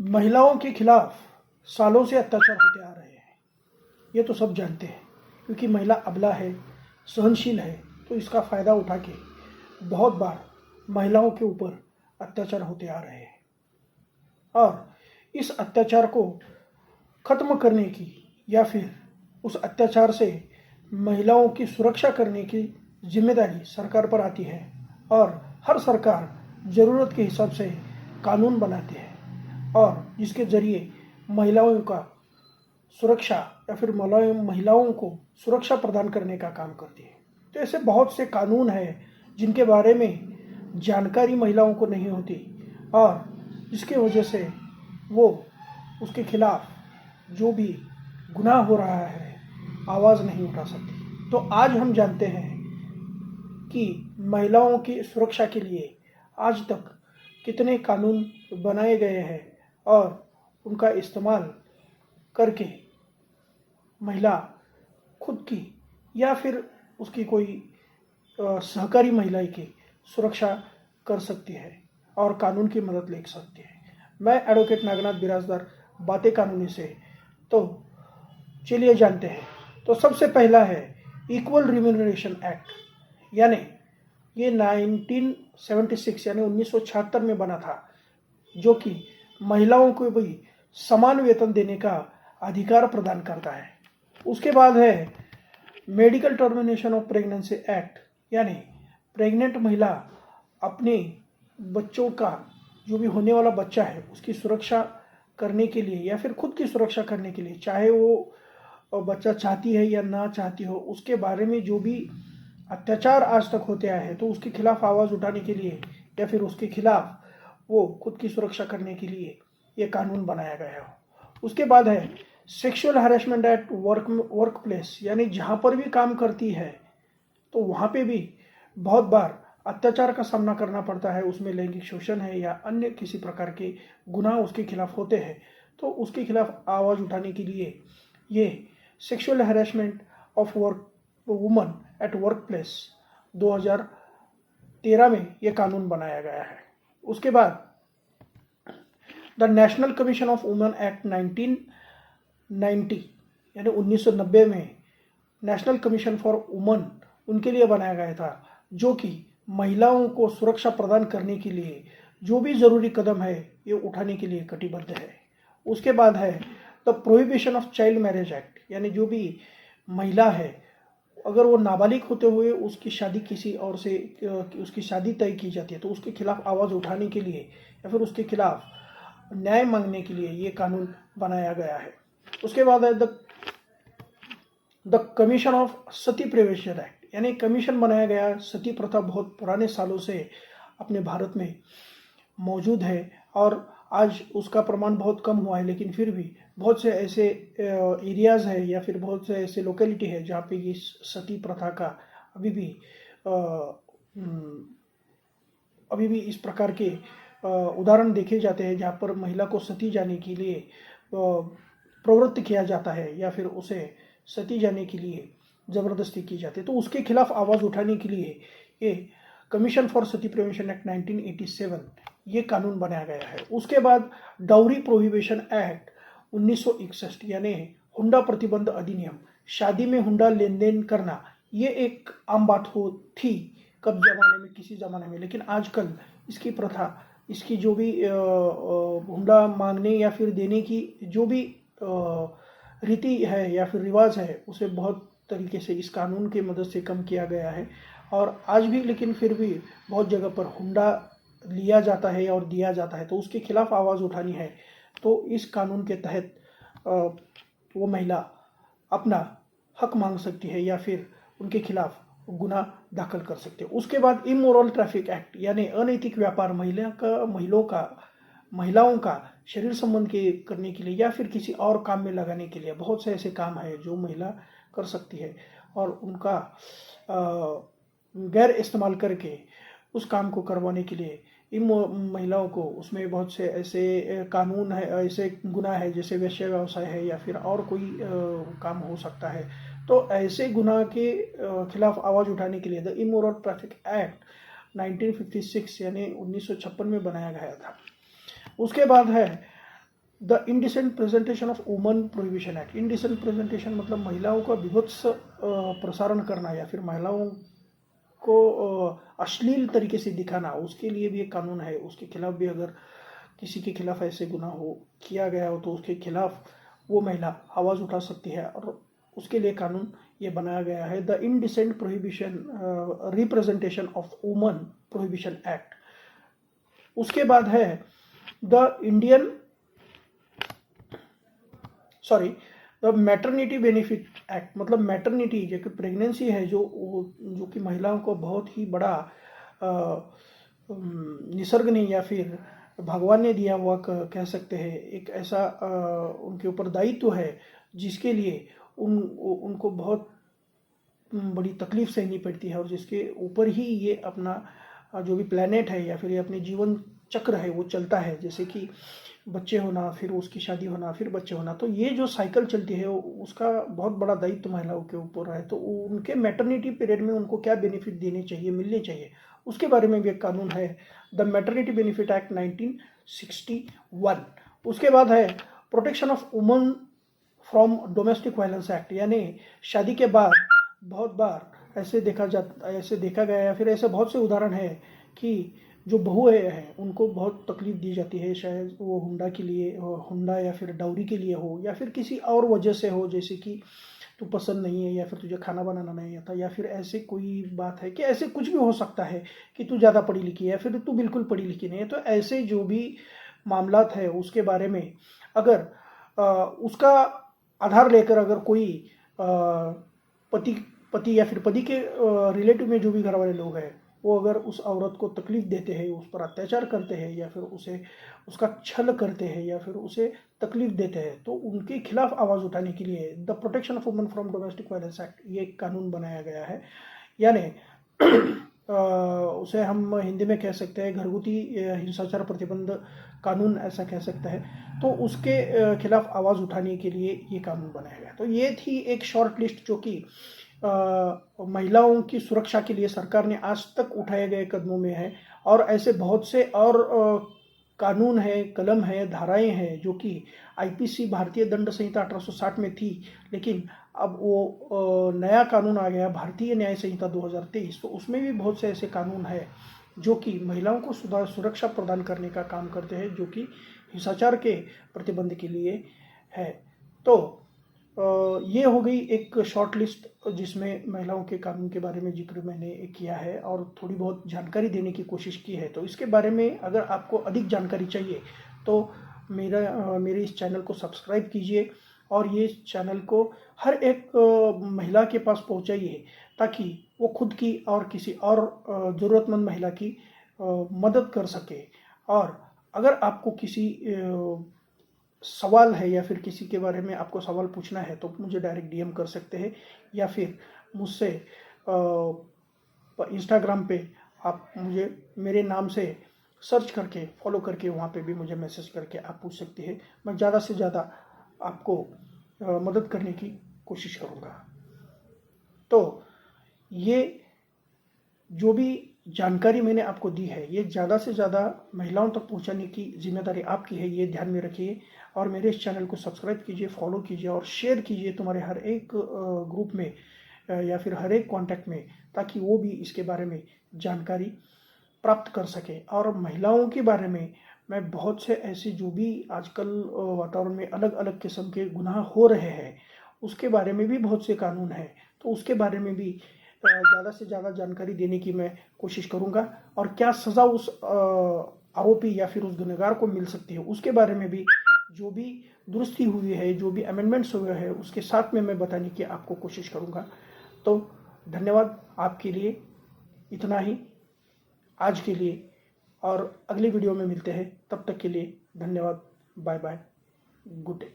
महिलाओं के खिलाफ सालों से अत्याचार होते आ रहे हैं, ये तो सब जानते हैं। क्योंकि महिला अबला है, सहनशील है, तो इसका फ़ायदा उठा के बहुत बार महिलाओं के ऊपर अत्याचार होते आ रहे हैं। और इस अत्याचार को ख़त्म करने की या फिर उस अत्याचार से महिलाओं की सुरक्षा करने की जिम्मेदारी सरकार पर आती है। और हर सरकार ज़रूरत के हिसाब से कानून बनाती है और जिसके ज़रिए महिलाओं का सुरक्षा या फिर महिलाओं को सुरक्षा प्रदान करने का काम करती है। तो ऐसे बहुत से कानून हैं जिनके बारे में जानकारी महिलाओं को नहीं होती और जिसकी वजह से वो उसके खिलाफ जो भी गुनाह हो रहा है आवाज़ नहीं उठा सकती। तो आज हम जानते हैं कि महिलाओं की सुरक्षा के लिए आज तक कितने कानून बनाए गए हैं और उनका इस्तेमाल करके महिला खुद की या फिर उसकी कोई सहकारी महिला की सुरक्षा कर सकती है और कानून की मदद ले सकती है। मैं एडवोकेट नागनाथ बिराजदार, बातें कानूनी से। तो चलिए जानते हैं। तो सबसे पहला है इक्वल रिम्यूनरेशन एक्ट, यानी ये 1976 यानी 1976 में बना था, जो कि महिलाओं को भी समान वेतन देने का अधिकार प्रदान करता है। उसके बाद है medical termination of pregnancy act, यानी प्रेग्नेंट महिला अपने बच्चों का जो भी होने वाला बच्चा है उसकी सुरक्षा करने के लिए या फिर खुद की सुरक्षा करने के लिए, चाहे वो बच्चा चाहती है या ना चाहती हो, उसके बारे में जो भी अत्याचार आज तक होते आए हैं तो उसके खिलाफ आवाज़ उठाने के लिए या फिर उसके खिलाफ वो खुद की सुरक्षा करने के लिए ये कानून बनाया गया हो। उसके बाद है sexual harassment at work place, यानी जहाँ पर भी काम करती है तो वहाँ पे भी बहुत बार अत्याचार का सामना करना पड़ता है। उसमें लैंगिक शोषण है या अन्य किसी प्रकार के गुनाह उसके खिलाफ होते हैं, तो उसके खिलाफ आवाज़ उठाने के लिए ये sexual harassment of woman at work place 2013 में ये कानून बनाया गया है। उसके बाद the national commission of women act 1990 यानी 1990 में नेशनल कमीशन फॉर वुमेन उनके लिए बनाया गया था, जो कि महिलाओं को सुरक्षा प्रदान करने के लिए जो भी ज़रूरी कदम है ये उठाने के लिए कटिबद्ध है। उसके बाद है the prohibition of child marriage act, यानी जो भी महिला है अगर वो नाबालिग होते हुए उसकी शादी किसी और से उसकी शादी तय की जाती है तो उसके खिलाफ आवाज़ उठाने के लिए या फिर उसके खिलाफ न्याय मांगने के लिए ये कानून बनाया गया है। उसके बाद है the commission of Sati prevention act, यानी कमीशन बनाया गया। सती प्रथा बहुत पुराने सालों से अपने भारत में मौजूद है और आज उसका प्रमाण बहुत कम हुआ है, लेकिन फिर भी बहुत से ऐसे एरियाज़ है या फिर बहुत से ऐसे लोकेलिटी है जहाँ पे ये सती प्रथा का अभी भी इस प्रकार के उदाहरण देखे जाते हैं जहाँ पर महिला को सती जाने के लिए प्रवृत्त किया जाता है या फिर उसे सती जाने के लिए ज़बरदस्ती की जाती है। तो उसके खिलाफ आवाज़ उठाने के लिए ये commission for Sati prevention act 1987 ये कानून बनाया गया है। उसके बाद डाउरी प्रोहिबिशन एक्ट 1961 यानी हुंडा प्रतिबंध अधिनियम, शादी में हुंडा लेन देन करना ये एक आम बात थी कब ज़माने में, किसी ज़माने में, लेकिन आजकल इसकी प्रथा, इसकी जो भी हुंडा मांगने या फिर देने की जो भी रीति है या फिर रिवाज है उसे बहुत तरीके से इस कानून की मदद से कम किया गया है। और आज भी लेकिन फिर भी बहुत जगह पर हुंडा लिया जाता है और दिया जाता है, तो उसके खिलाफ आवाज़ उठानी है तो इस कानून के तहत वो महिला अपना हक मांग सकती है या फिर उनके खिलाफ गुनाह दाखिल कर सकते हैं। उसके बाद इमोरल ट्रैफिक एक्ट, यानी अनैतिक व्यापार महिलाओं का शरीर संबंध के करने के लिए या फिर किसी और काम में लगाने के लिए। बहुत से ऐसे काम है जो महिला कर सकती है और उनका गैर इस्तेमाल करके उस काम को करवाने के लिए इन महिलाओं को उसमें बहुत से ऐसे कानून है, ऐसे गुनाह है जैसे वेश्या व्यवसाय है या फिर और कोई काम हो सकता है। तो ऐसे गुनाह के खिलाफ आवाज़ उठाने के लिए द इमोरल ट्रैफिक एक्ट 1956 यानी 1956 में बनाया गया था। उसके बाद है the indecent presentation of woman prohibition act. Indecent presentation मतलब महिलाओं का विभत्स प्रसारण करना या फिर महिलाओं को अश्लील तरीके से दिखाना, उसके लिए भी एक कानून है। उसके खिलाफ भी अगर किसी के खिलाफ ऐसे गुनाह हो किया गया हो तो उसके खिलाफ वो महिला आवाज़ उठा सकती है और उसके लिए कानून ये बनाया गया है, the indecent prohibition representation of woman prohibition act. उसके बाद है the Indian the maternity benefit act. मतलब मैटरनिटी जो कि प्रेगनेंसी है, जो कि महिलाओं को बहुत ही बड़ा निसर्ग ने या फिर भगवान ने दिया हुआ कह सकते हैं, एक ऐसा उनके ऊपर दायित्व है जिसके लिए उनको बहुत बड़ी तकलीफ सहनी पड़ती है और जिसके ऊपर ही ये अपना जो भी प्लेनेट है या फिर ये अपने जीवन चक्र है वो चलता है। जैसे कि बच्चे होना, फिर उसकी शादी होना, फिर बच्चे होना, तो ये जो साइकिल चलती है उसका बहुत बड़ा दायित्व महिलाओं के ऊपर है। तो उनके मैटरनिटी पीरियड में उनको क्या बेनिफिट देने चाहिए, मिलने चाहिए, उसके बारे में भी एक कानून है, द मैटरनिटी बेनिफिट एक्ट 1961। उसके बाद है protection of woman from domestic violence act. यानी शादी के बाद बहुत बार ऐसे देखा गया या फिर ऐसे बहुत से उदाहरण है कि जो बहुएं हैं उनको बहुत तकलीफ दी जाती है, शायद वो हुंडा या फिर डाउरी के लिए हो या फिर किसी और वजह से हो, जैसे कि तू पसंद नहीं है या फिर तुझे खाना बनाना नहीं आता या फिर ऐसे कोई बात है कि ऐसे कुछ भी हो सकता है कि तू ज़्यादा पढ़ी लिखी है या फिर तू बिल्कुल पढ़ी लिखी नहीं है। तो ऐसे जो भी मामलात है उसके बारे में अगर उसका आधार लेकर अगर कोई पति या फिर पति के रिलेटिव में जो भी घर वाले लोग हैं वो अगर उस औरत को तकलीफ देते हैं, उस पर अत्याचार करते हैं या फिर उसका छल करते हैं या फिर उसे तकलीफ देते हैं, तो उनके खिलाफ आवाज़ उठाने के लिए the protection of woman from domestic violence act ये एक कानून बनाया गया है। यानी उसे हम हिंदी में कह सकते हैं घरगुती हिंसाचार प्रतिबंध कानून, ऐसा कह सकते हैं। तो उसके खिलाफ आवाज़ उठाने के लिए ये कानून बनाया गया। तो ये थी एक शॉर्ट लिस्ट जो कि महिलाओं की सुरक्षा के लिए सरकार ने आज तक उठाए गए कदमों में है। और ऐसे बहुत से और कानून है, कलम है, धाराएं हैं जो कि आईपीसी भारतीय दंड संहिता 1860 में थी, लेकिन अब वो नया कानून आ गया भारतीय न्याय संहिता 2023। तो उसमें भी बहुत से ऐसे कानून है जो कि महिलाओं को सुरक्षा प्रदान करने का काम करते हैं, जो कि हिंसाचार के प्रतिबंध के लिए है। तो ये हो गई एक शॉर्ट लिस्ट जिसमें महिलाओं के कानून के बारे में जिक्र मैंने किया है और थोड़ी बहुत जानकारी देने की कोशिश की है। तो इसके बारे में अगर आपको अधिक जानकारी चाहिए तो मेरे इस चैनल को सब्सक्राइब कीजिए और ये चैनल को हर एक महिला के पास पहुंचाइए ताकि वो खुद की और किसी और ज़रूरतमंद महिला की मदद कर सके। और अगर आपको किसी सवाल है या फिर किसी के बारे में आपको सवाल पूछना है तो मुझे डायरेक्ट डीएम कर सकते हैं या फिर मुझसे इंस्टाग्राम पे आप मुझे मेरे नाम से सर्च करके फॉलो करके वहाँ पे भी मुझे मैसेज करके आप पूछ सकते हैं। मैं ज़्यादा से ज़्यादा आपको मदद करने की कोशिश करूँगा। तो ये जो भी जानकारी मैंने आपको दी है ये ज़्यादा से ज़्यादा महिलाओं तक पहुंचाने की जिम्मेदारी आपकी है, ये ध्यान में रखिए। और मेरे इस चैनल को सब्सक्राइब कीजिए, फॉलो कीजिए और शेयर कीजिए तुम्हारे हर एक ग्रुप में या फिर हर एक कॉन्टैक्ट में, ताकि वो भी इसके बारे में जानकारी प्राप्त कर सके। और महिलाओं के बारे में मैं बहुत से ऐसे जो भी आजकल वातावरण में अलग अलग किस्म के गुनाह हो रहे हैं उसके बारे में भी बहुत से कानून हैं, तो उसके बारे में भी ज़्यादा से ज़्यादा जानकारी देने की मैं कोशिश करूँगा। और क्या सज़ा उस आरोपी या फिर उस गुनहगार को मिल सकती है उसके बारे में भी जो भी दुरुस्ती हुई है, जो भी अमेंडमेंट्स हुए हैं उसके साथ में मैं बताने की आपको कोशिश करूँगा। तो धन्यवाद आपके लिए, इतना ही आज के लिए, और अगली वीडियो में मिलते हैं। तब तक के लिए धन्यवाद, बाय बाय, गुड डे।